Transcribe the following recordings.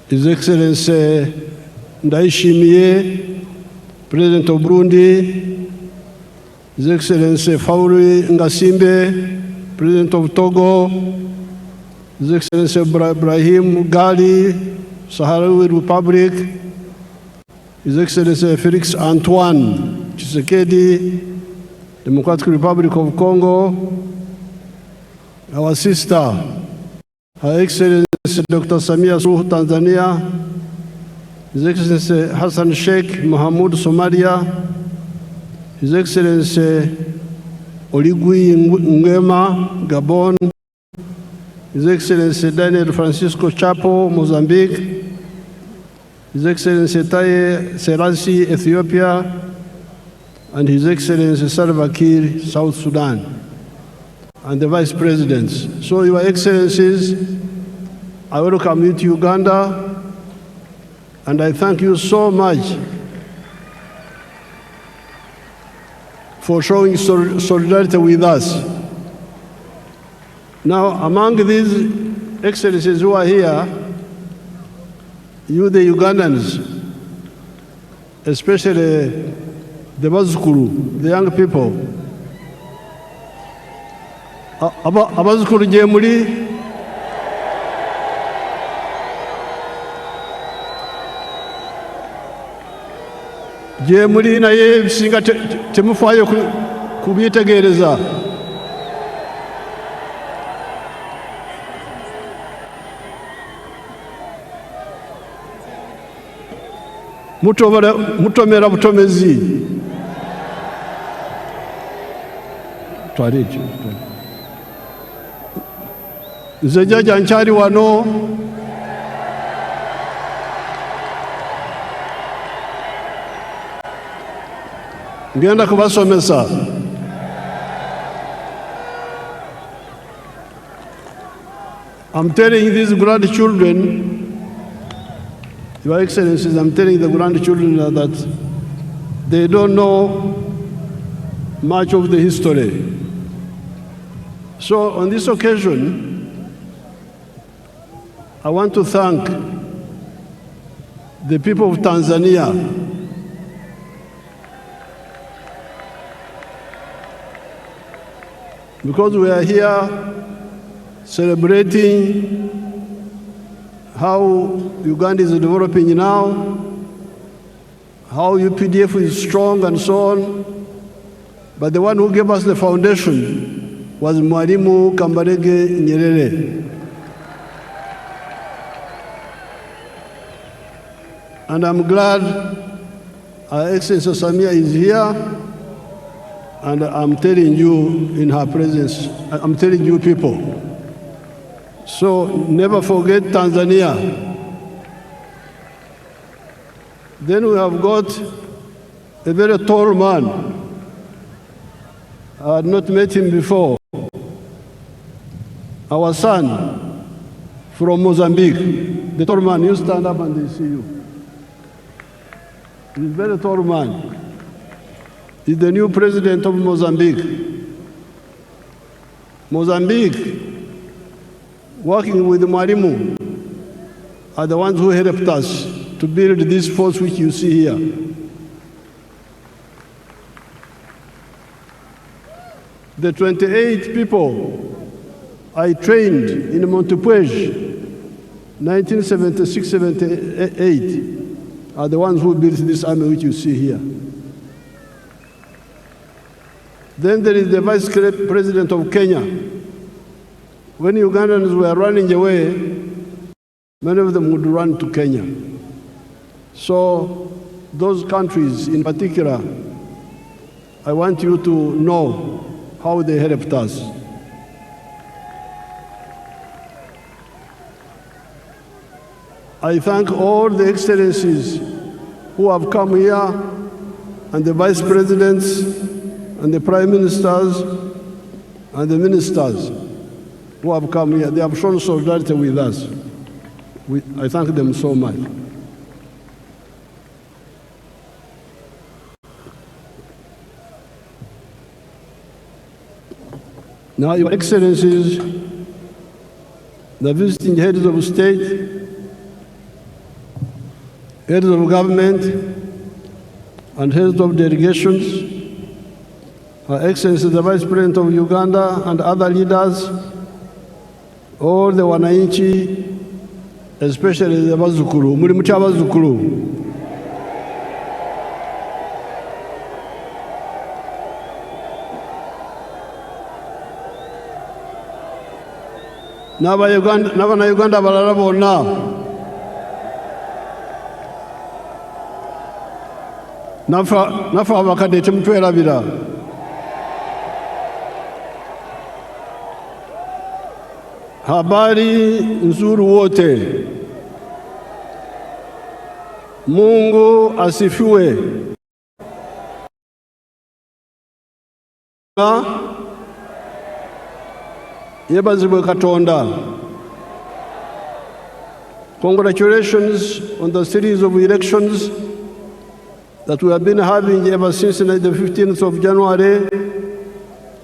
His Excellency Ndayishimiye, President of Burundi, His Excellency Fauri Ngasimbe, President of Togo, His Excellency Ibrahim Gali, Sahrawi Republic, His Excellency Felix Antoine Tshisekedi, Democratic Republic of Congo, our sister, Her Excellency Dr. Samia Suluhu, Tanzania, His Excellency Hassan Sheikh Mohamud, Somalia, His Excellency Oligui Nguema, Gabon, His Excellency Daniel Francisco Chapo, Mozambique, His Excellency Taye Selassie, Ethiopia, and His Excellency Salva Kiir, South Sudan, and the Vice Presidents. So, Your Excellencies, I welcome you to Uganda, and I thank you so much for showing solidarity with us. Now, among these excellencies who are here, you, the Ugandans, especially the Bazukuru, the young people, Abazukuru Jemuli, Jemuli naye bisinga temufaayo kubyetegereza. Mutomera butomezi. Twaliki. Nze jjajja nkyali wano. Ngenda kubasomesa. I'm telling these grandchildren, Your Excellencies, I'm telling the grandchildren that they don't know much of the history. So on this occasion, I want to thank the people of Tanzania because we are here celebrating how Uganda is developing now, how UPDF is strong and so on. But the one who gave us the foundation was Mwalimu Kambarage Nyerere. And I'm glad Her Excellency Samia is here. And I'm telling you in her presence, I'm telling you people. So never forget Tanzania. Then we have got a very tall man. I had not met him before. Our son from Mozambique. The tall man, you stand up and they see you. He's a very tall man. He's the new president of Mozambique. Mozambique, working with Mwalimu, are the ones who helped us to build this force which you see here. The 28 people I trained in Montepuez, 1976-78, are the ones who built this army which you see here. Then there is the Vice President of Kenya. When Ugandans were running away, many of them would run to Kenya. So those countries in particular, I want you to know how they helped us. I thank all the excellencies who have come here, and the vice presidents, and the prime ministers, and the ministers who have come here. They have shown solidarity with us. I thank them so much. Now, Your Excellencies, the visiting heads of state, heads of government and heads of delegations, Her Excellency the Vice President of Uganda and other leaders, all the wananchi, especially the bazukuru, muri mutya bazukuru. N'abannayuganda abalala bonna, naffe abakadde temutwerabira. Habari nzuri wote. Mungu asifiwe. Yebazibwe Katonda. Congratulations on the series of elections that we have been having ever since the 15th of January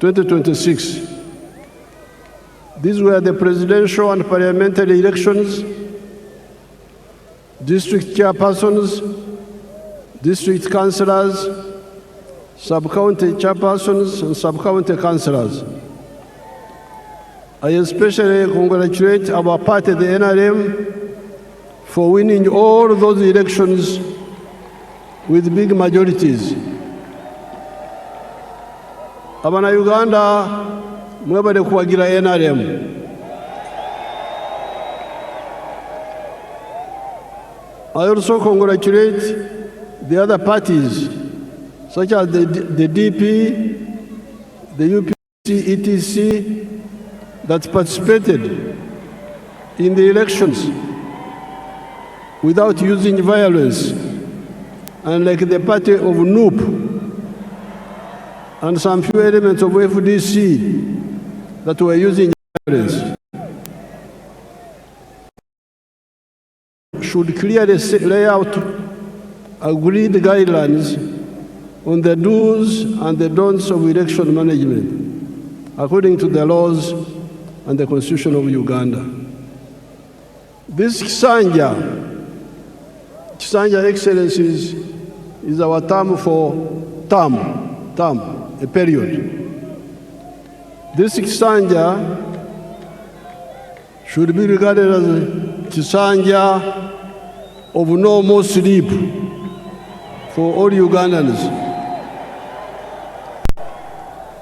2026. These were the presidential and parliamentary elections, district chairpersons, district councillors, sub-county chairpersons, and sub-county councillors. I especially congratulate our party, the NRM, for winning all those elections with big majorities. Abannayuganda, mwebale kuwagira NRM. I also congratulate the other parties, such as the DP, the UPC, ETC, that participated in the elections without using violence, and like the party of NUP and some few elements of FDC that were using violence, should clearly lay out agreed guidelines on the do's and the don'ts of election management, according to the laws and the Constitution of Uganda. This Kisanja, Excellencies, is our term for a period. This Kisanja should be regarded as a Kisanja of no more sleep for all Ugandans.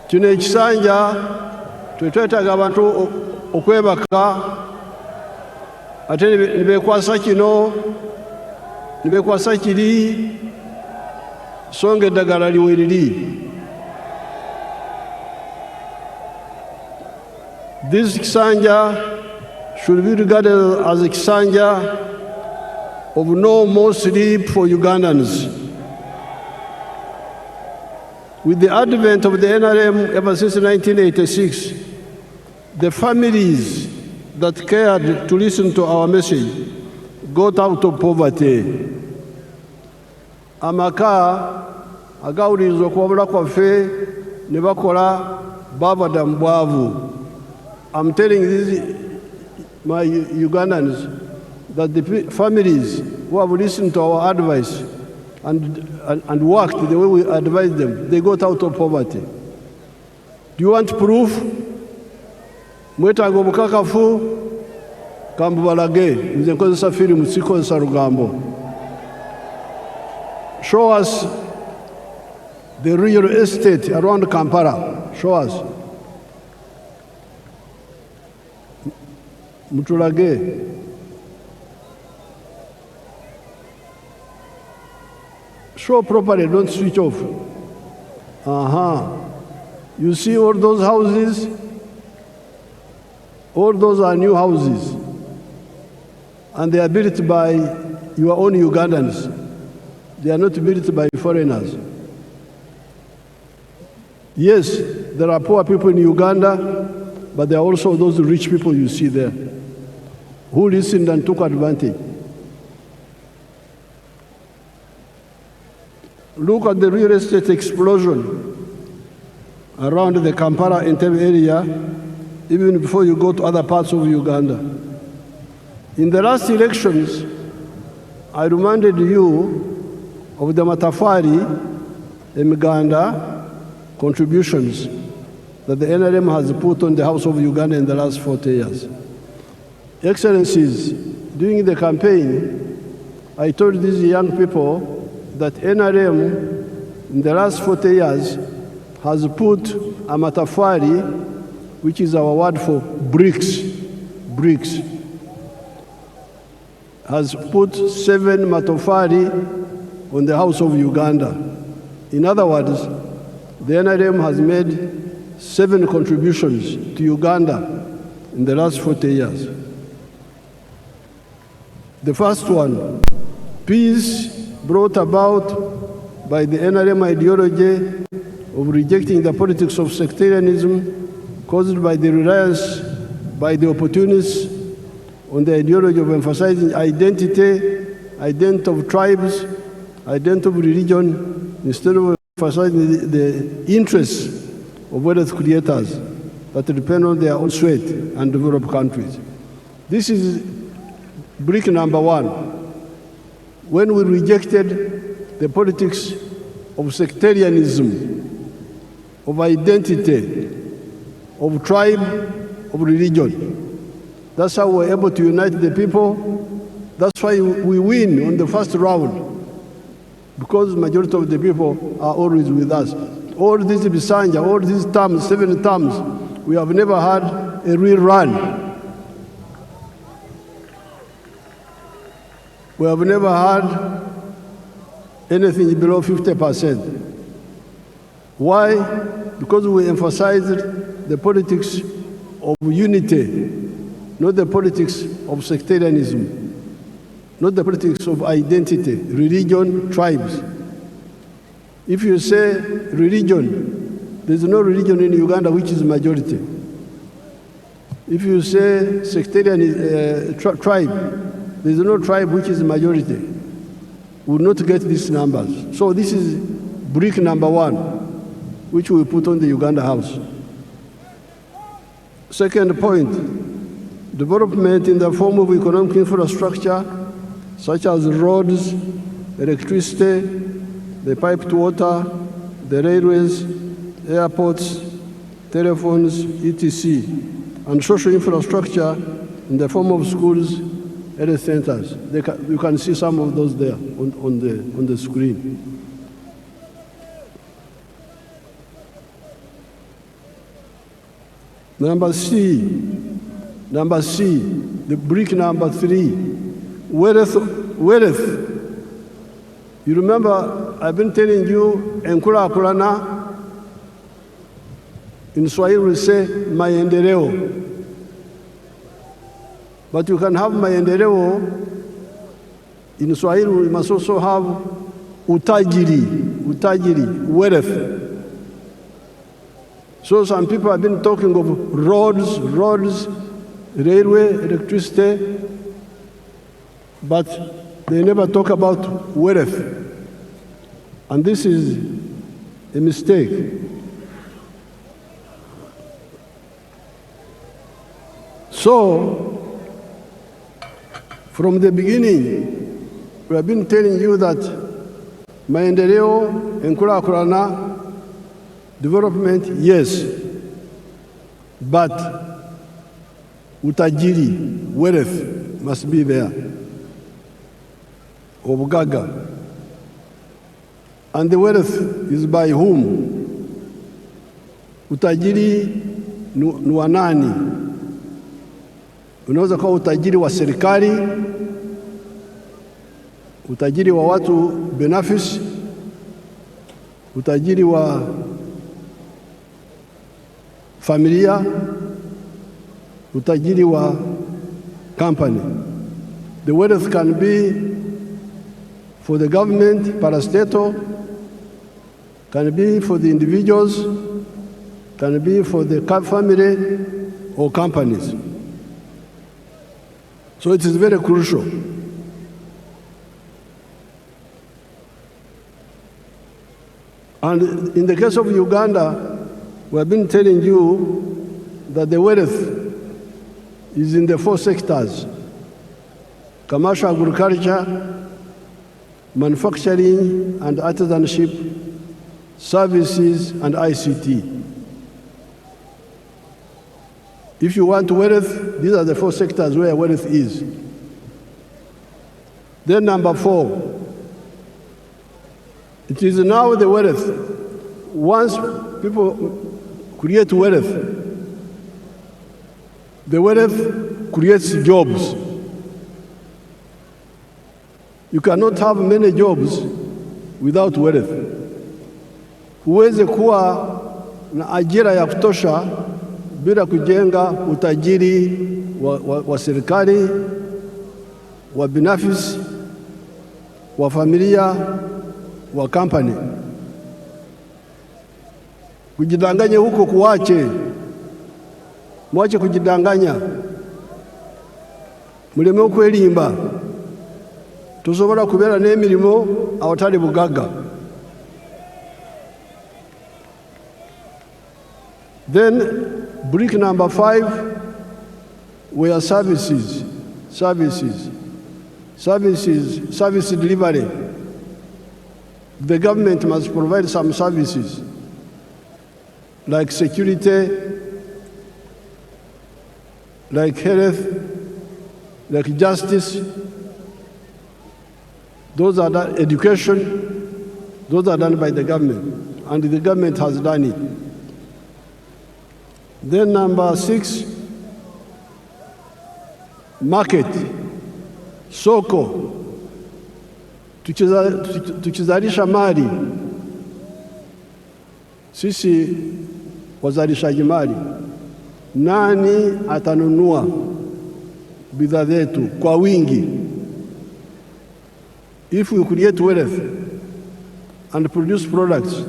Kino ekisanja twetwetaaga abantu okwebaka ate nibekwasa kino nibekwasa kiri songa eddagala liwe liri. This Kisanja should be regarded as a Kisanja of no more sleep for Ugandans. With the advent of the NRM ever since 1986, the families that cared to listen to our message got out of poverty. Amaka agawuliriza okuwabula kwaffe ne bakola baavadda mu bwavu. I'm telling my Ugandans that the families who have listened to our advice and worked the way we advised them, they got out of poverty. Do you want proof? Mwetaaga obukakafu kambubalage, nze nkozesa firimu sikozesa lugambo. Show us the real estate around Kampala. Show us. Mutulage. Show properly, don't switch off. You see all those houses? All those are new houses. And they are built by your own Ugandans. They are not built by foreigners. Yes, there are poor people in Uganda, but there are also those rich people you see there who listened and took advantage. Look at the real estate explosion around the Kampala Entebbe area, even before you go to other parts of Uganda. In the last elections, I reminded you of the Matafari Emiganda contributions that the NRM has put on the House of Uganda in the last 40 years. Excellencies, during the campaign, I told these young people that NRM in the last 40 years has put a matafari, which is our word for bricks, has put 7 matofari on the House of Uganda. In other words, the NRM has made 7 contributions to Uganda in the last 40 years. The first one, peace brought about by the NRM ideology of rejecting the politics of sectarianism caused by the reliance by the opportunists on the ideology of emphasizing identity of tribes, identity of religion, instead of emphasizing the interests of wealth creators that depend on their own sweat and develop countries. This is brick number 1. When we rejected the politics of sectarianism, of identity, of tribe, of religion. That's how we're able to unite the people. That's why we win on the first round, because the majority of the people are always with us. All these Bisanja, all these terms, 7 terms, we have never had a real run. We have never had anything below 50%. Why? Because we emphasized the politics of unity, not the politics of sectarianism, not the politics of identity, religion, tribes. If you say religion, there's no religion in Uganda which is majority. If you say sectarian tribe, there's no tribe which is majority. We will not get these numbers. So this is brick number 1, which we put on the Uganda House. Second point, development in the form of economic infrastructure, such as roads, electricity, the piped water, the railways, airports, telephones, etc., and social infrastructure in the form of schools, health centers. You can see some of those there on the screen. Number C, the brick number 3, wealth. You remember, I've been telling you, enkulakulana, in Swahili we say maendeleo. But you can have maendeleo, in Swahili we must also have utajiri, wealth. So some people have been talking of roads, railway, electricity, but they never talk about wealth. And this is a mistake. So, from the beginning, we have been telling you that maendeleo, enkulakulana, development, yes, but utajiri, wealth, must be there. Obugaga. And the wealth is by whom? Utajiri ni wa nani? Unaweza kuwa utajiri wa serikali, utajiri wa watu binafsi, utajiri wa familia, utajiri wa company. The wealth can be for the government, parastatal, can be for the individuals, can be for the family or companies. So it is very crucial. And in the case of Uganda, we have been telling you that the wealth is in the 4 sectors: commercial agriculture, manufacturing and artisanship, services and ICT. If you want wealth, these are the 4 sectors where wealth is. Then number 4, it is now the wealth. Once people create wealth, the wealth creates jobs. You cannot have many jobs without wealth. Huwezi kuwa na ajira ya kutosha bila kujenga utajiri wa serikali, wa binafsi, wa familia, wa company. Kujidanganya huko kuache. Mwache kujidanganya. Muleme okwelimba. Tusobola kubeera n'emirimo awatali bugagga. Then brick number 5 were services. Service delivery. The government must provide some services like security, like health, like justice. Those are done, education, those are done by the government, and the government has done it. Then number 6, market, soko. Tukizalisha mali, sisi wazalishaji mali, nani atanunua bidhaa zetu kwa wingi? If we create wealth and produce products,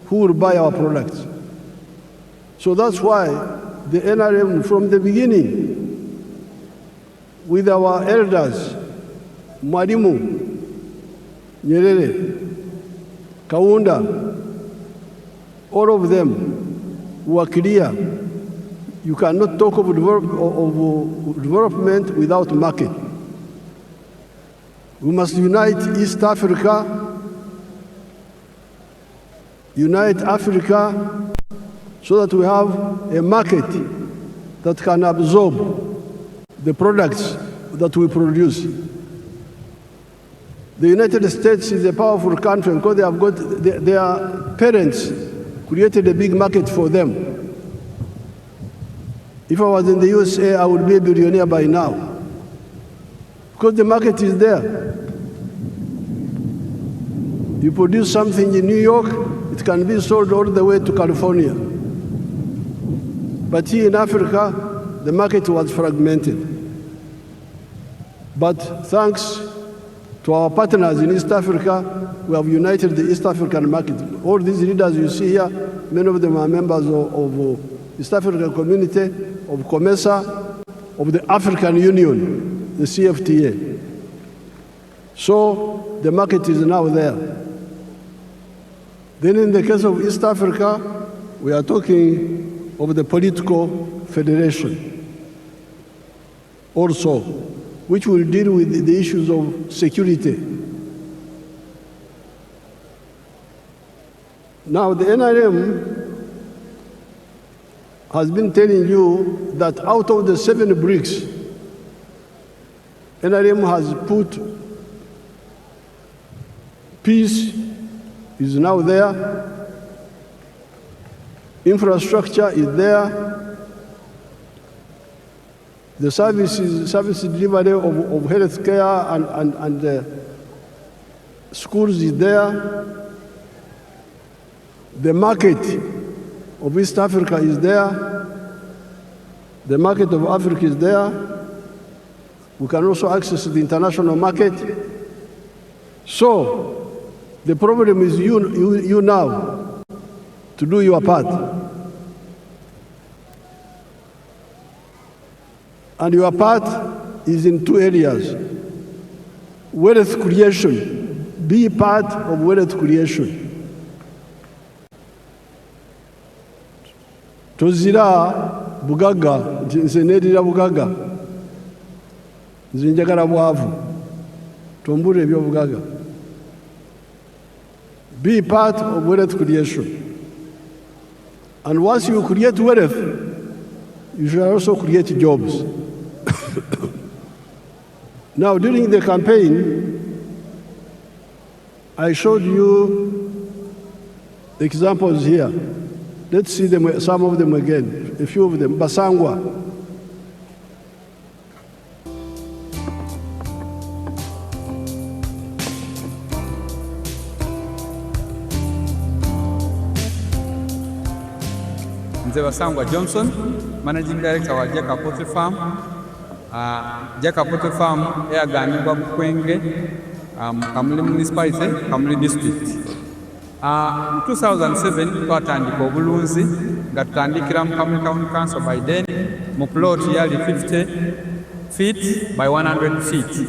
who will buy our products? So that's why the NRM from the beginning, with our elders, Mwalimu, Nyerere, Kaunda, all of them were clear. You cannot talk of development without market. We must unite East Africa, unite Africa so that we have a market that can absorb the products that we produce. The United States is a powerful country because they have got their parents created a big market for them. If I was in the USA, I would be a billionaire by now, because the market is there. You produce something in New York, it can be sold all the way to California. But here in Africa, the market was fragmented. But thanks to our partners in East Africa, we have united the East African market. All these leaders you see here, many of them are members of East African Community, of COMESA, of the African Union, the CFTA. So the market is now there. Then in the case of East Africa, we are talking of the political federation also, which will deal with the issues of security. Now the NRM has been telling you that out of the 7 bricks, NRM has put peace is now there, infrastructure is there, the service delivery of health care and schools is there, the market of East Africa is there, the market of Africa is there, we can also access the international market. So the problem is you now to do your part. And your part is in 2 areas. Wealth creation. Be part of wealth creation. Tozira bugaga, nze neerira bugaga. Nze njagala bwavu. Tombula ebyobugaga. be part of wealth creation. And once you create wealth, you should also create jobs. Now, during the campaign, I showed you examples here. Let's see them, some of them again, a few of them. Basangwa. Basangwa Johnson, Managing Director wa Jeka Poultry Farm. Jeka Poultry Farm eyaganibwa Bukwenge, Kamuli Municipality, Kamuli District. In 2007 twatandika obulunzi nga tutandikira mu Kamuli Town Council by then mu plot yali 50 feet by 100 feet.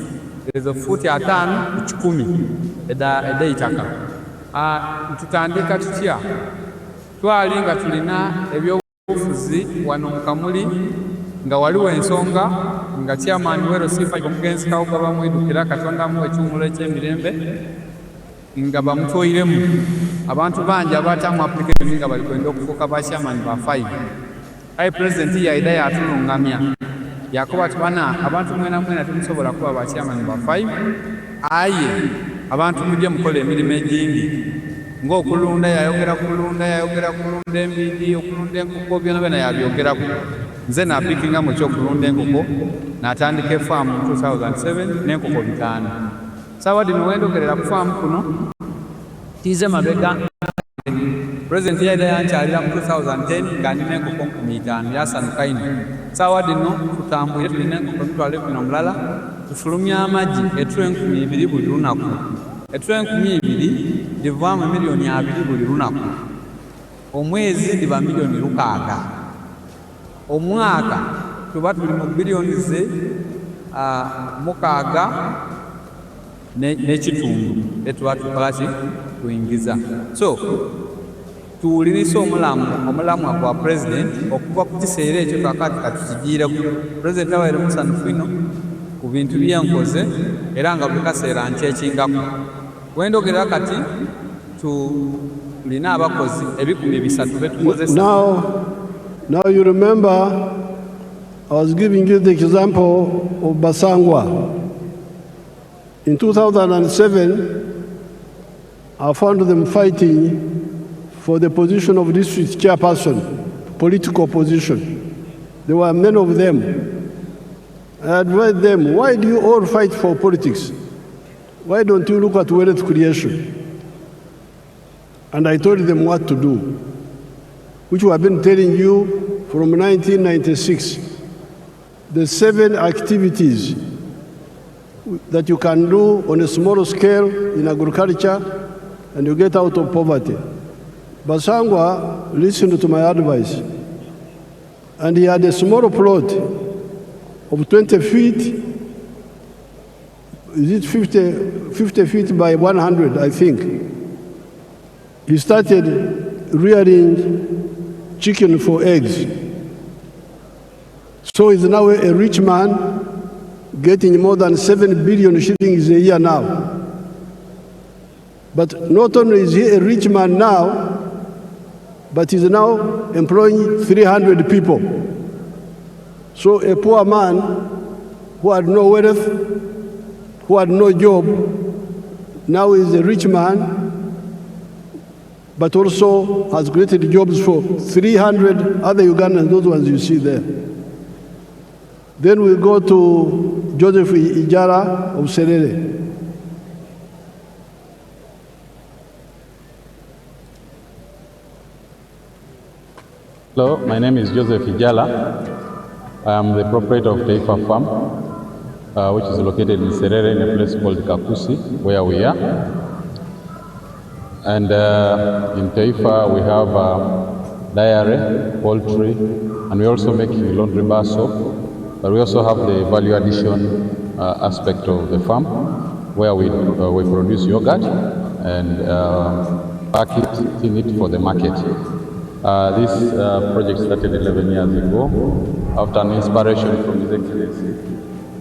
Ezo futi 5 ku 10 edaitaka. Tutandika tutya twali nga tulina ebyobufuzi wano mu Kamuli nga waliwo ensonga nga chairman wero sifa omugenzi kawugaba mwidukira Katonda mu ekyumulo eky'emirembe nga bamutoyiremu abantu bangi abatamu application nga bali kwenda okufuuka ba chairman ba 5. Ayi president yaida yatulungamya yakuba tubana abantu mwena mwena tumusobola kuba ba chairman ba 5. Aye abantu mujje mukola emirimu egingi ng'okulunda yayogera kulunda embidi okulunda enkoko byonna yabyogerako. Nze napikinga mu kyokulunda enkoko n'atandika efaamu mu 2007 n'enkoko 5. Sawa dino wendogerera ku faamu kuno tize mabega president yaida yankyalira mu 2010 nga nina enkoko 5 yasanuka ino. Sawa dino tutambulire tulina enkoko mitwalo 20 tufulumya amagi ettulo 2,000 buli lunaku. Ettulo 2,000 livaamu miliyoni 2 buli lunaku. Omwezi liba miliyoni 6. Omwaka tuba tuli mu biliyoni ze 6 n'ekitundu etuba tukolaki tuyingiza. So tuwulirisa omulamwa gwa president okuva ku kiseera ekyo kakati katukigiireko. President awaire musanufu ino ku bintu byenkoze era nga buli kaseera nkyekingako. Wendogera kati tulina abakozi 300 betukozesa. Now you remember I was giving you the example of Basangwa. In 2007, I found them fighting for the position of district chairperson, political position. There were many of them. I advised them, why do you all fight for politics? Why don't you look at wealth creation? And I told them what to do, which we have been telling you from 1996. The 7 activities that you can do on a small scale in agriculture and you get out of poverty. Basangwa listened to my advice, and he had a small plot of 20 feet, is it 50 feet by 100, I think. He started rearing chicken for eggs. So he's now a rich man, getting more than 7 billion shillings a year now. But not only is he a rich man now, but he's now employing 300 people. So a poor man who had no wealth, who had no job, now is a rich man, but also has created jobs for 300 other Ugandans, those ones you see there. Then we go to Joseph Ijara of Serere. Hello, my name is Joseph Ijala. I am the proprietor of Taifa Farm, which is located in Serere in a place called Kakusi, where we are. And in Taifa we have dairy, poultry, and we also make laundry bar soap. But we also have the value addition aspect of the farm, where we produce yogurt and pack it, tin it for the market. This project started 11 years ago after an inspiration from His Excellency,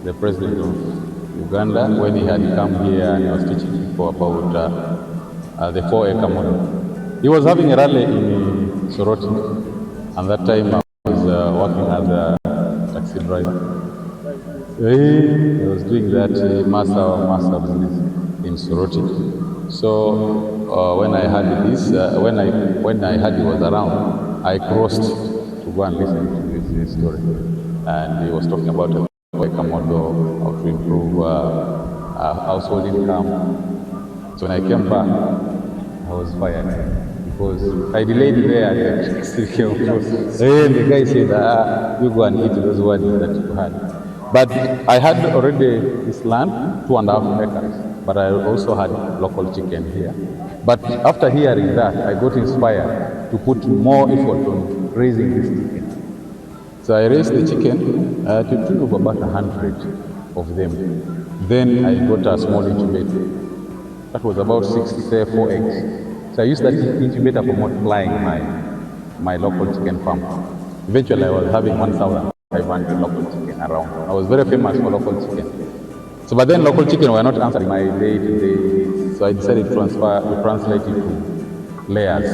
the President of Uganda, when he had come here and he was teaching people about the 4-acre model. He was having a rally in Soroti, and that time I was working as a taxi driver. He was doing that master business in Soroti. So when I heard this, when I heard he was around, I crossed to go and listen to his story. And he was talking about a model, how to improve household income. So when I came back, I was fired because I delayed there. And the guy said, you go and eat those words that you had. But I had already this land, 2.5 acres, but I also had local chicken here. But after hearing that, I got inspired to put more effort on raising this chicken. So I raised the chicken to the tune of about 100 of them. Then I got a small incubator. That was about 4 eggs. So I used that incubator for multiplying my local chicken farm. Eventually I was having 1,500 local chicken around. I was very famous for local chicken. So, but then local chicken were not answering my day-to-day needs. So I decided to translate it to layers.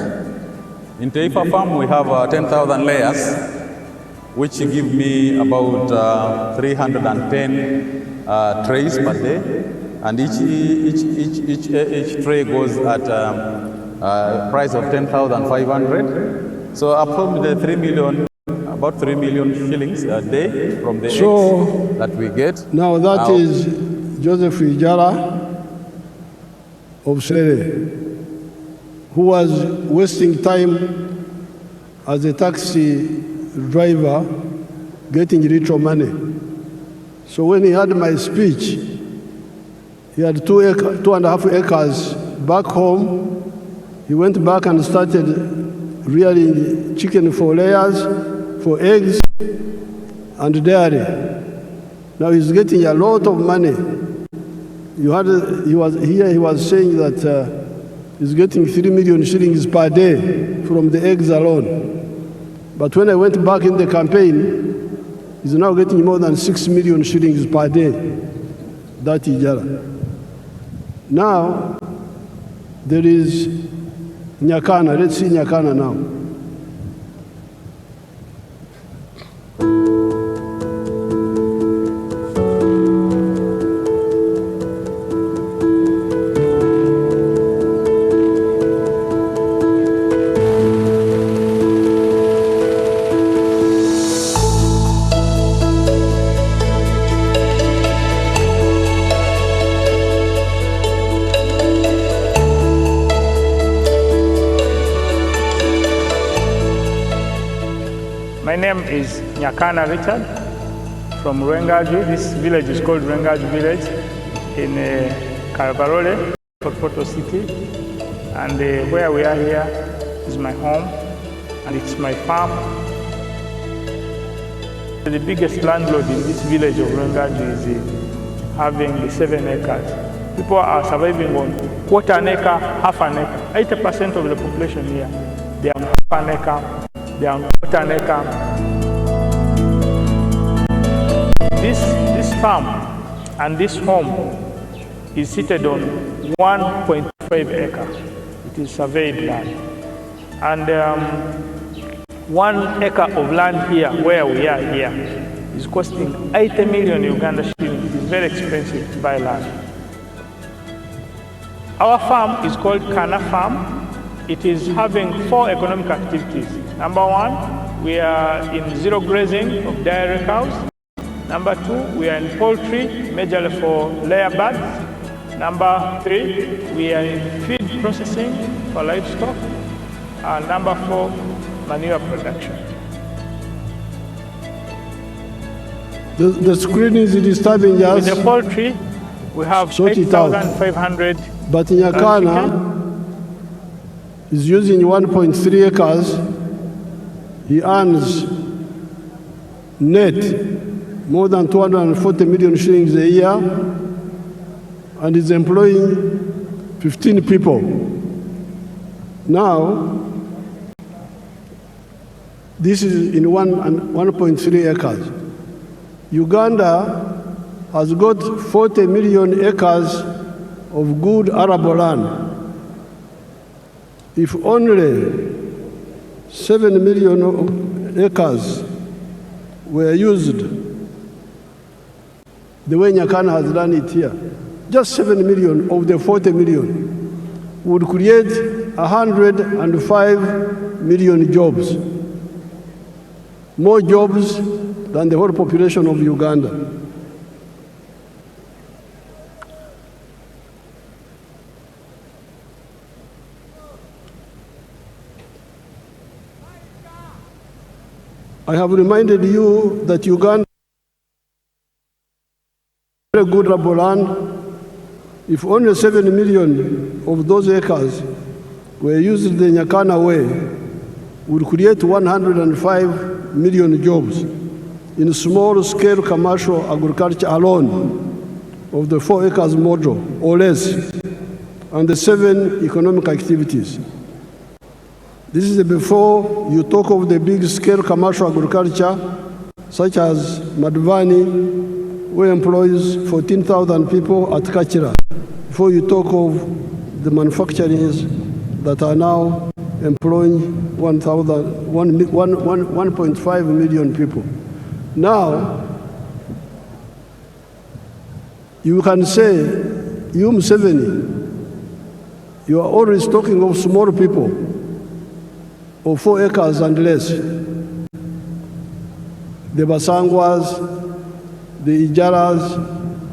In Taifa farm, we have 10,000 layers, which give me about 310 trays per day. And each tray goes at a price of 10,500. So approximately 3 million. About 3 million shillings a day from the eggs that we get. Now that is Joseph Ijara of Sere, who was wasting time as a taxi driver getting little money. So when he heard my speech, he had 2.5 acres back home. He went back and started rearing chicken for layers, for eggs and dairy. Now he's getting a lot of money. He was saying that he's getting 3 million shillings per day from the eggs alone. But when I went back in the campaign, he's now getting more than 6 million shillings per day. That Ijara. Now there is Nyakana. Let's see Nyakana now. My name is Nyakana Richard from Rwengaju. This village is called Rwengaju village in Karabarole, Port City. And where we are here is my home and it's my farm. The biggest landlord in this village of Rwengaju is having 7 acres. People are surviving on 1/4 acre, 1/2 acre. 80% of the population here, they are on 1/2 acre, they are on 1/4 acre. This farm and this home is seated on 1.5 acre. It is surveyed land. And 1 acre of land here, where we are here, is costing 80 million Uganda shillings. It is very expensive to buy land. Our farm is called Kana Farm. It is having 4 economic activities. Number 1, we are in zero grazing of dairy cows. Number 2, we are in poultry, majorly for layer birds. Number 3, we are in feed processing for livestock. And number 4, manure production. The screen is disturbing us. With the poultry, we have 8,500. But Nyakana is using 1.3 acres. He earns net more than 240 million shillings a year and is employing 15 people. Now, this is in 1.3 acres. Uganda has got 40 million acres of good arable land. If only 7 million acres were used the way Nyakana has done it here, just 7 million of the 40 million would create 105 million jobs, more jobs than the whole population of Uganda. I have reminded you that Uganda is a very good rubber land. If only 7 million of those acres were used the Nyakana way, would create 105 million jobs in small-scale commercial agriculture alone of the 4 acres model or less, and the 7 economic activities. This is before you talk of the big-scale commercial agriculture, such as Museveni, who employs 14,000 people at Kachira, before you talk of the manufacturers that are now employing 1.5 million people. Now, you can say, you Museveni, you are always talking of small people, of 4 acres and less. The Basangwas, the Ijaras,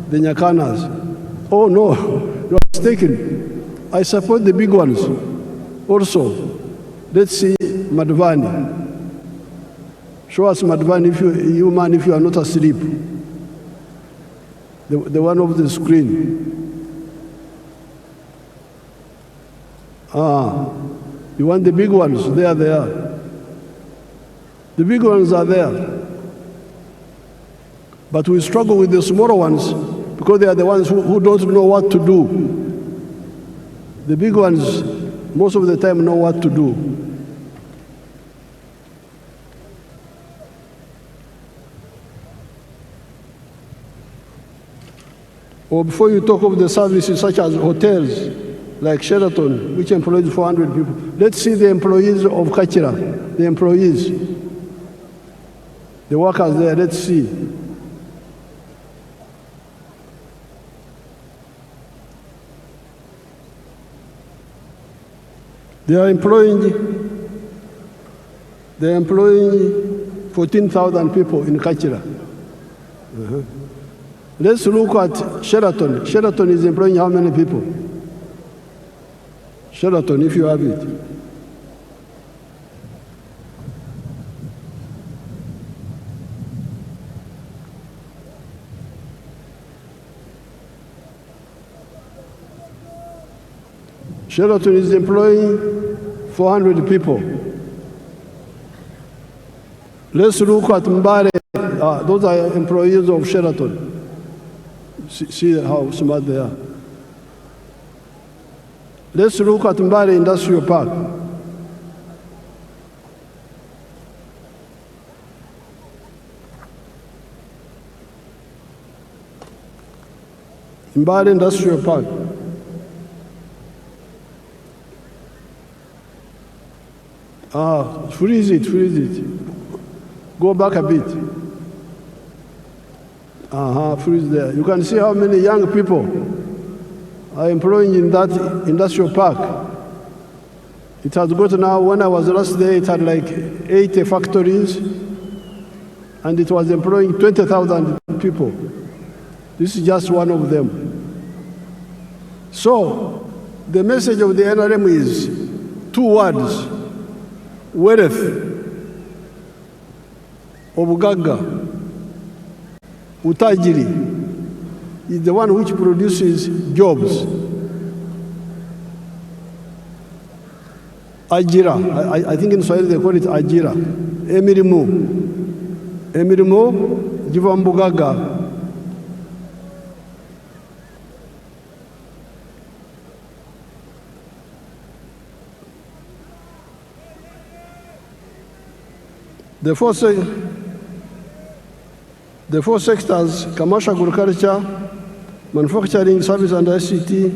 the Nyakanas. Oh no, you are mistaken. I support the big ones also. Let's see Museveni. Show us Museveni if you are not asleep. The one of the screen. You want the big ones? They are there. The big ones are there. But we struggle with the smaller ones because they are the ones who don't know what to do. The big ones, most of the time, know what to do. Or before you talk of the services such as hotels, like Sheraton, which employs 400 people. Let's see the employees of Kachira, the employees, the workers there, let's see. They are employing 14,000 people in Kachira. Let's look at Sheraton. Sheraton is employing how many people? Sheraton, if you have it. Sheraton is employing 400 people. Let's look at Mbare. Those are employees of Sheraton. See how smart they are. Let's look at Mbare Industrial Park. Mbare Industrial Park. Freeze it. Go back a bit. Freeze there. You can see how many young people are employing in that industrial park. It has got now, when I was last there, it had like 80 factories, and it was employing 20,000 people. This is just one of them. So, the message of the NRM is 2 words: wealth, obugaga, utajiri is the one which produces jobs. Ajira, I think in Swahili they call it ajira. Emirimu, jivambugaga. The four sectors, commercial agriculture, manufacturing, service, and ICT,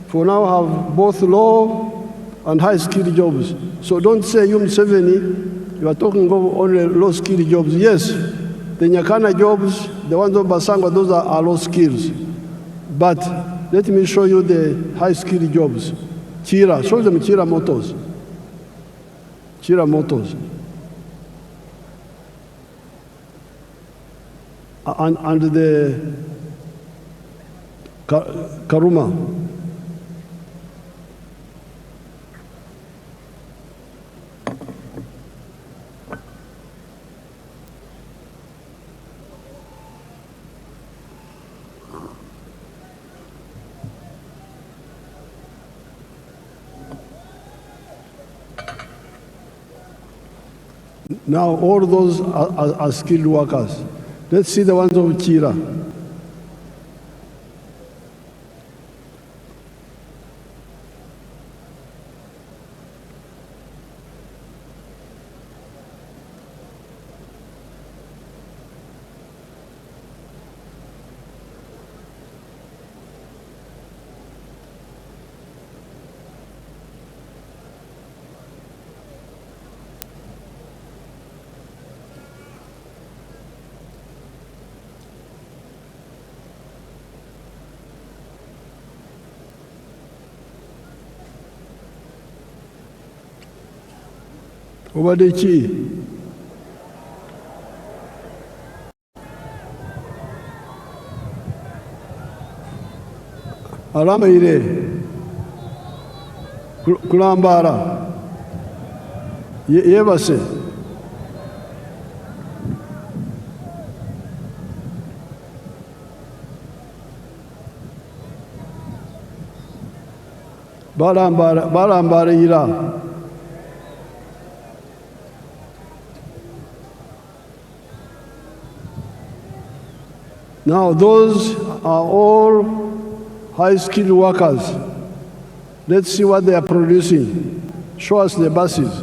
for now have both low and high-skilled jobs. So don't say you, Museveni, you are talking of only low-skilled jobs. Yes, the Nyakana jobs, the ones of Basangwa, those are low skills. But let me show you the high-skilled jobs. Chira, show them Chira Motors. Chira Motors. And the Karuma. Now, all those are skilled workers. Let's see the ones of Chira. Obade ki? Alama ile kulambara yebase balambara ira. Now, those are all high-skilled workers. Let's see what they are producing. Show us the buses.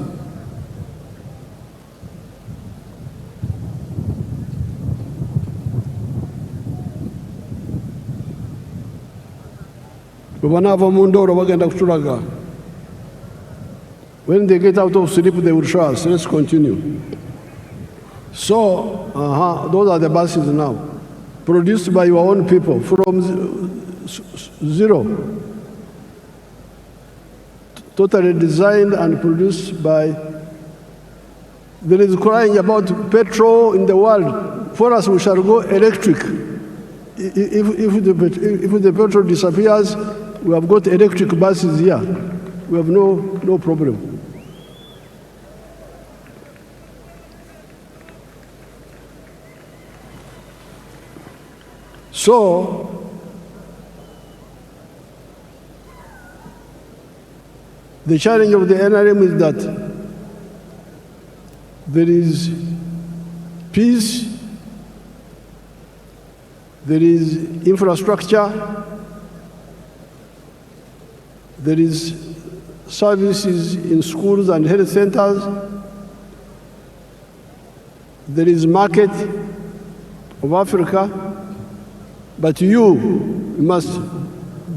When they get out of sleep, they will show us. Let's continue. So, those are the buses now. Produced by your own people from zero. Totally designed and produced by. There is crying about petrol in the world. For us, we shall go electric. If the petrol disappears, we have got electric buses here. We have no problem. So, the challenge of the NRM is that there is peace, there is infrastructure, there is services in schools and health centers, there is market of Africa. But you must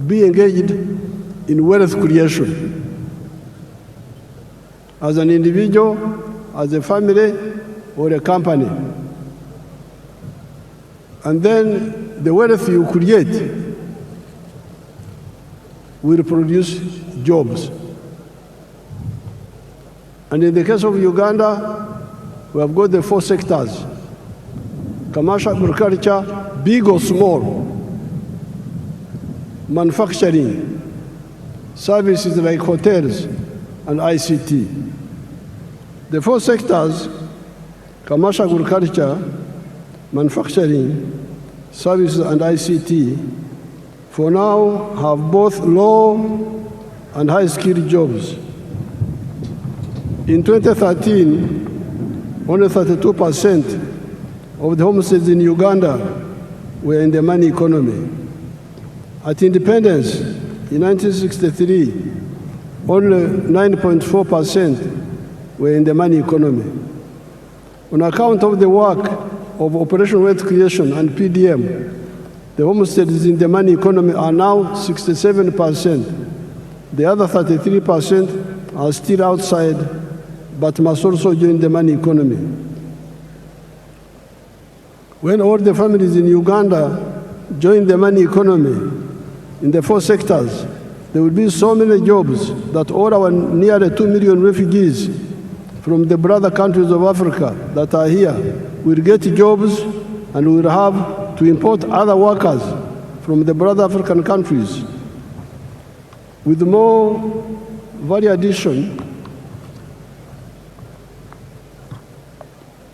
be engaged in wealth creation as an individual, as a family, or a company. And then the wealth you create will produce jobs. And in the case of Uganda, we have got the 4 sectors: commercial, agriculture, big or small, manufacturing, services like hotels and ICT. The 4 sectors, commercial, agriculture, manufacturing, services and ICT, for now have both low and high-skilled jobs. In 2013, only 32% of the homesteads in Uganda were in the money economy. At independence in 1963, only 9.4% were in the money economy. On account of the work of Operation Wealth Creation and PDM, the homesteads in the money economy are now 67%. The other 33% are still outside, but must also join the money economy. When all the families in Uganda join the money economy in the 4 sectors, there will be so many jobs that all our nearly 2 million refugees from the brother countries of Africa that are here will get jobs, and we will have to import other workers from the brother African countries. With more value addition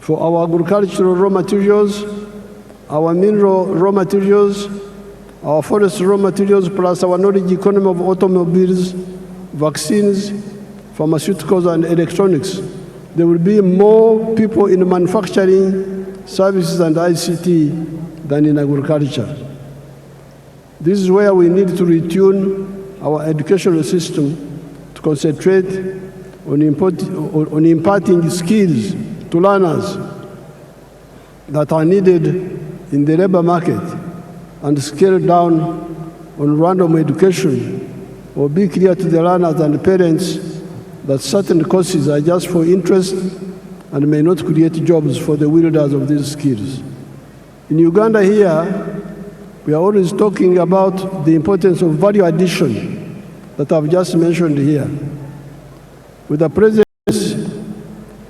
for our agricultural raw materials, our mineral raw materials, our forest raw materials, plus our knowledge economy of automobiles, vaccines, pharmaceuticals, and electronics, there will be more people in manufacturing, services, and ICT than in agriculture. This is where we need to retune our educational system to concentrate on imparting skills to learners that are needed in the labor market, and scale down on random education, or be clear to the learners and parents that certain courses are just for interest and may not create jobs for the wielders of these skills. In Uganda here, we are always talking about the importance of value addition that I've just mentioned here. With the presence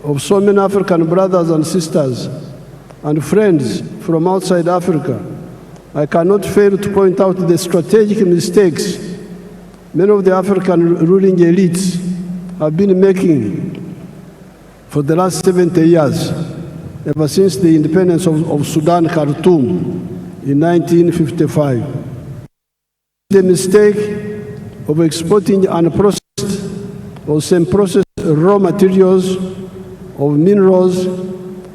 of so many African brothers and sisters and friends from outside Africa, I cannot fail to point out the strategic mistakes many of the African ruling elites have been making for the last 70 years, ever since the independence of Sudan, Khartoum, in 1955. The mistake of exporting unprocessed or semi-processed raw materials of minerals,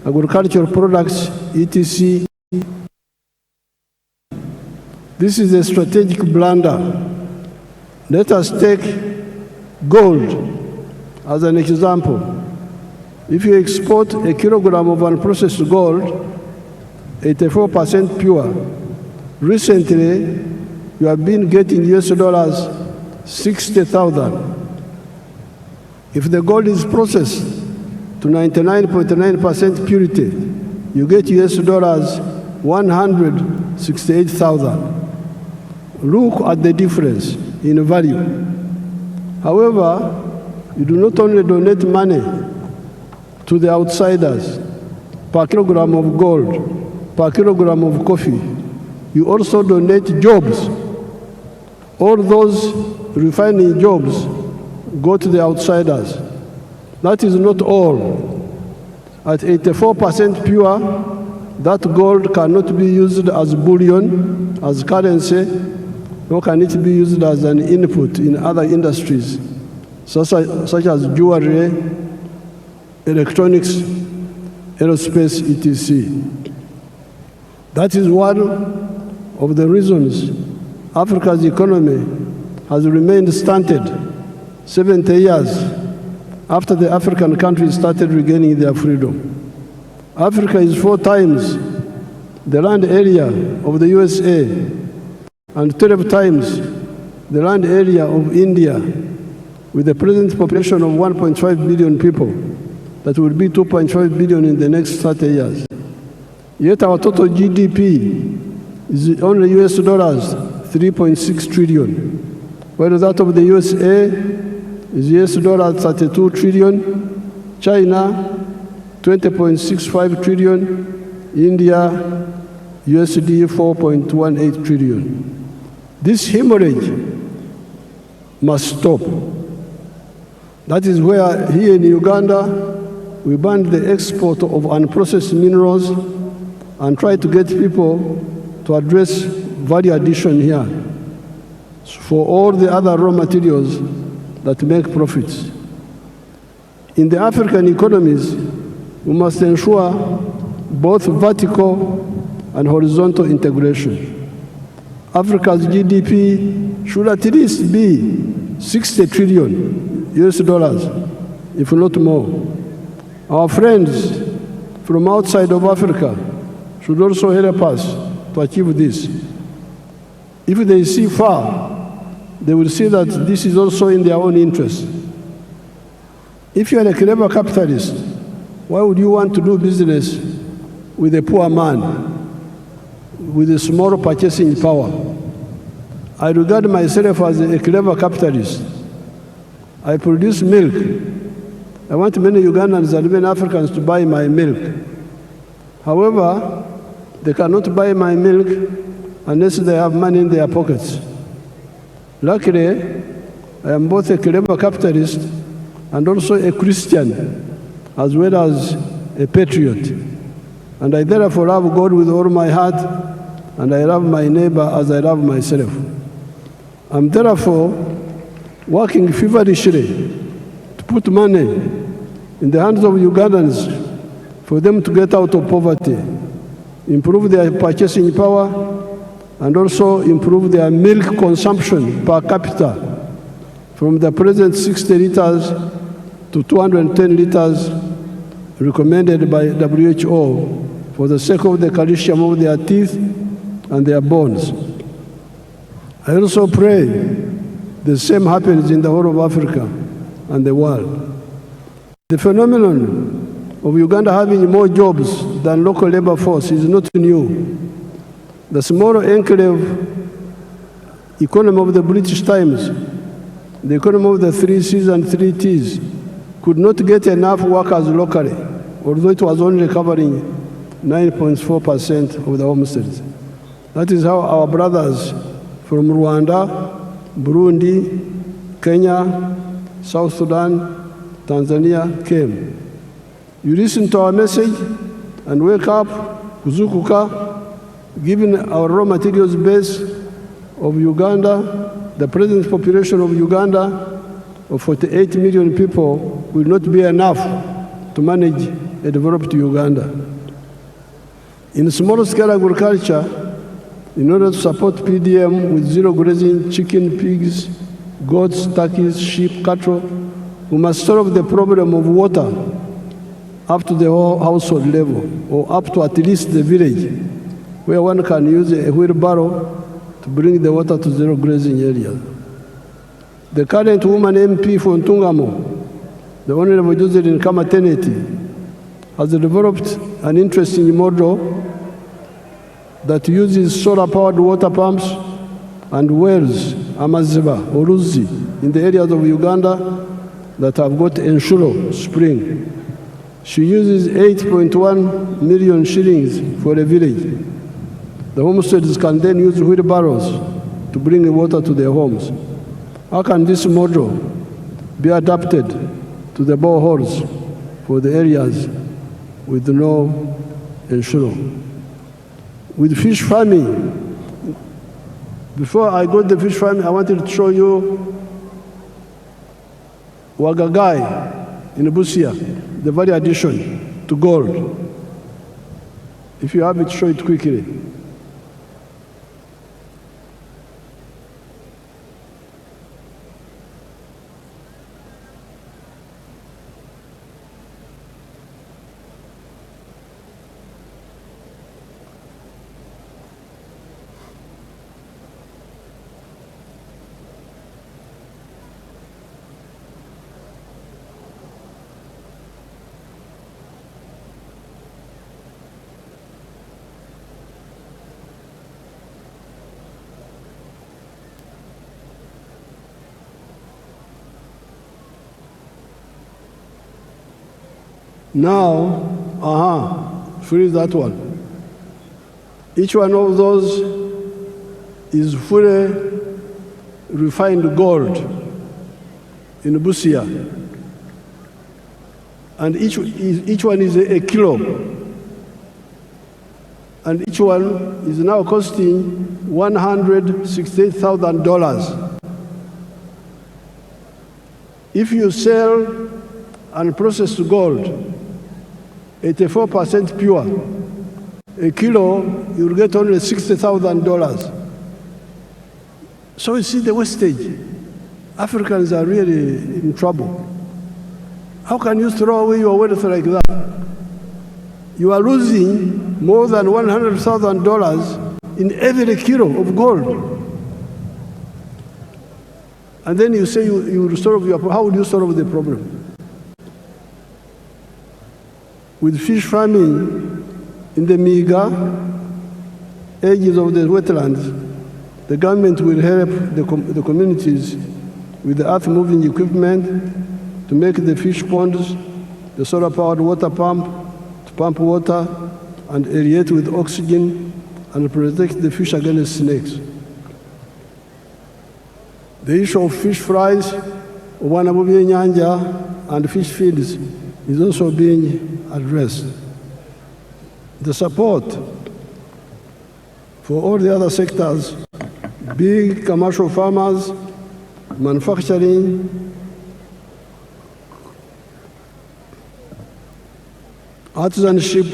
agricultural products, etc. This is a strategic blunder. Let us take gold as an example. If you export a kilogram of unprocessed gold, 84% pure, recently you have been getting US dollars 60,000. If the gold is processed to 99.9% purity, you get US dollars 168,000. Look at the difference in value. However, you do not only donate money to the outsiders per kilogram of gold, per kilogram of coffee, you also donate jobs. All those refining jobs go to the outsiders. That is not all. At 84% pure, that gold cannot be used as bullion, as currency, nor can it be used as an input in other industries, such as jewelry, electronics, aerospace, etc. That is one of the reasons Africa's economy has remained stunted 70 years after the African countries started regaining their freedom. Africa is 4 times the land area of the USA and 12 times the land area of India, with a present population of 1.5 billion people that will be 2.5 billion in the next 30 years. Yet our total GDP is only US dollars 3.6 trillion, while that of the USA is US dollars 32 trillion, China 20.65 trillion, India USD 4.18 trillion. This hemorrhage must stop. That is where here in Uganda we banned the export of unprocessed minerals and try to get people to address value addition here for all the other raw materials that make profits. In the African economies, we must ensure both vertical and horizontal integration. Africa's GDP should at least be 60 trillion US dollars, if not more. Our friends from outside of Africa should also help us to achieve this. If they see far, they will see that this is also in their own interest. If you are a clever capitalist, why would you want to do business with a poor man with a small purchasing power? I regard myself as a clever capitalist. I produce milk. I want many Ugandans and many Africans to buy my milk. However, they cannot buy my milk unless they have money in their pockets. Luckily, I am both a clever capitalist and also a Christian, as well as a patriot. And I therefore love God with all my heart, and I love my neighbor as I love myself. I'm therefore working feverishly to put money in the hands of Ugandans for them to get out of poverty, improve their purchasing power, and also improve their milk consumption per capita from the present 60 liters to 210 liters recommended by WHO for the sake of the calcium of their teeth and their bones. I also pray the same happens in the whole of Africa and the world. The phenomenon of Uganda having more jobs than local labor force is not new. The small enclave economy of the British times, the economy of the 3 C's and 3 T's, could not get enough workers locally, although it was only covering 9.4% of the homesteads. That is how our brothers from Rwanda, Burundi, Kenya, South Sudan, Tanzania came. You listen to our message and wake up, kuzukuka, given our raw materials base of Uganda, the present population of Uganda of 48 million people will not be enough to manage a developed Uganda. In small-scale agriculture, in order to support PDM with zero grazing chicken, pigs, goats, turkeys, sheep, cattle, we must solve the problem of water up to the whole household level, or up to at least the village, where one can use a wheelbarrow to bring the water to zero grazing areas. The current woman MP for Ntungamo, the Honorable Josephine Kamateneti, has developed an interesting model that uses solar-powered water pumps and wells, Amaziba or Uzi, in the areas of Uganda that have got Enshuro spring. She uses 8.1 million shillings for a village. The homesteads can then use wheelbarrows to bring the water to their homes. How can this model be adapted to the boreholes for the areas with no Enshuro? With fish farming, before I go to the fish farming, I wanted to show you Wagagai in Busia, the value addition to gold. If you have it, show it quickly. Now, freeze that one. Each one of those is fully refined gold in Busia. And each one is a kilo. And each one is now costing $168,000. If you sell and processed gold, 84% pure, a kilo, you'll get only $60,000. So you see the wastage. Africans are really in trouble. How can you throw away your wealth like that? You are losing more than $100,000 in every kilo of gold. And then you say you solve your problem. How will you solve the problem? with fish farming in the meager edges of the wetlands, the government will help the communities with the earth-moving equipment to make the fish ponds, the solar-powered water pump, to pump water and aerate with oxygen and protect the fish against snakes. The issue of fish fries, nyanja, and fish feeds is also being addressed. The support for all the other sectors, big commercial farmers, manufacturing, artisanship,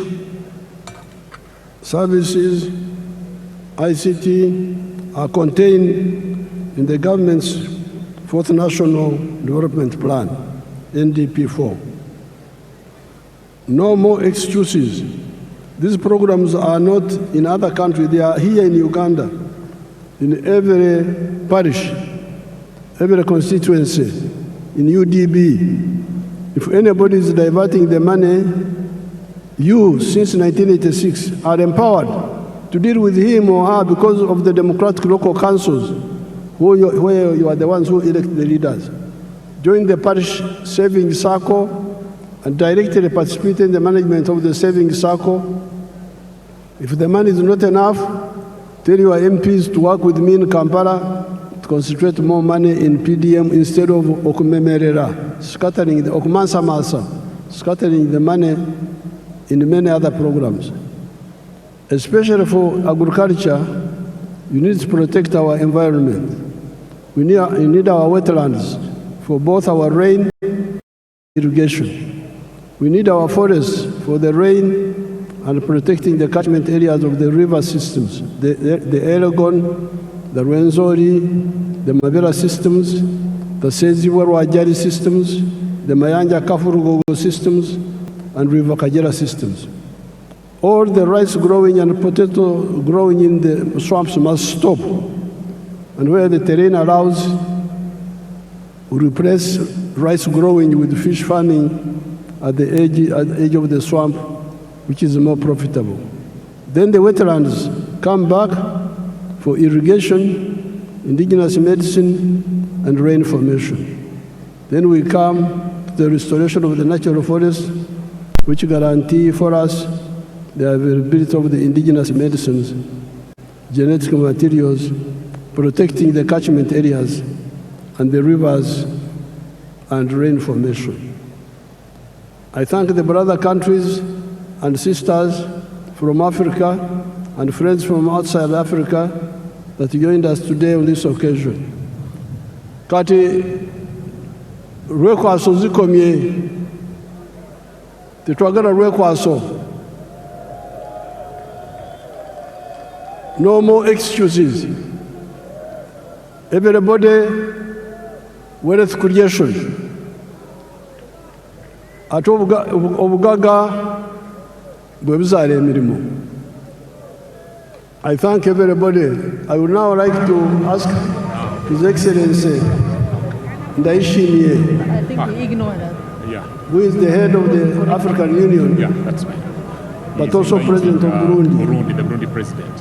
services, ICT are contained in the government's Fourth National Development Plan, NDP4. No more excuses. These programs are not in other countries, they are here in Uganda, in every parish, every constituency, in UDB. If anybody is diverting the money, you, since 1986, are empowered to deal with him or her because of the democratic local councils, where you are the ones who elect the leaders. Join the parish savings circle and directly participate in the management of the savings circle. If the money is not enough, tell your MPs to work with me in Kampala to concentrate more money in PDM instead of okumemerera, scattering the money in many other programs. Especially for agriculture, you need to protect our environment. We need our wetlands for both our rain and irrigation. We need our forests for the rain and protecting the catchment areas of the river systems, the Elgon, the Rwenzori, the Mabera systems, the Seziwa-Rwajari systems, the Mayanja-Kafurugogo systems, and River Kagera systems. All the rice growing and potato growing in the swamps must stop. And where the terrain allows, we replace rice growing with fish farming at the edge of the swamp, which is more profitable. Then the wetlands come back for irrigation, indigenous medicine, and rain formation. Then we come to the restoration of the natural forest, which guarantee for us the availability of the indigenous medicines, genetic materials, protecting the catchment areas and the rivers and rain formation. I thank the brother countries and sisters from Africa and friends from outside Africa that joined us today on this occasion. Kati lwekwaso zikomye, tetwagala lwekwaso. No more excuses. Everybody wealth creation. Ate obugaga bwe buzaala emirimu. I thank everybody. I would now like to ask His Excellency Ndaishimie, I think we ignore that. Yeah, who is the head of the African Union, yeah, that's fine. but also President of Burundi, The Burundi president.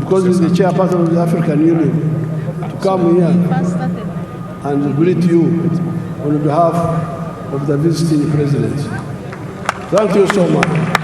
because he's the chairperson of the African Union, to come here First started. and greet you on behalf of the visiting president. Thank you so much.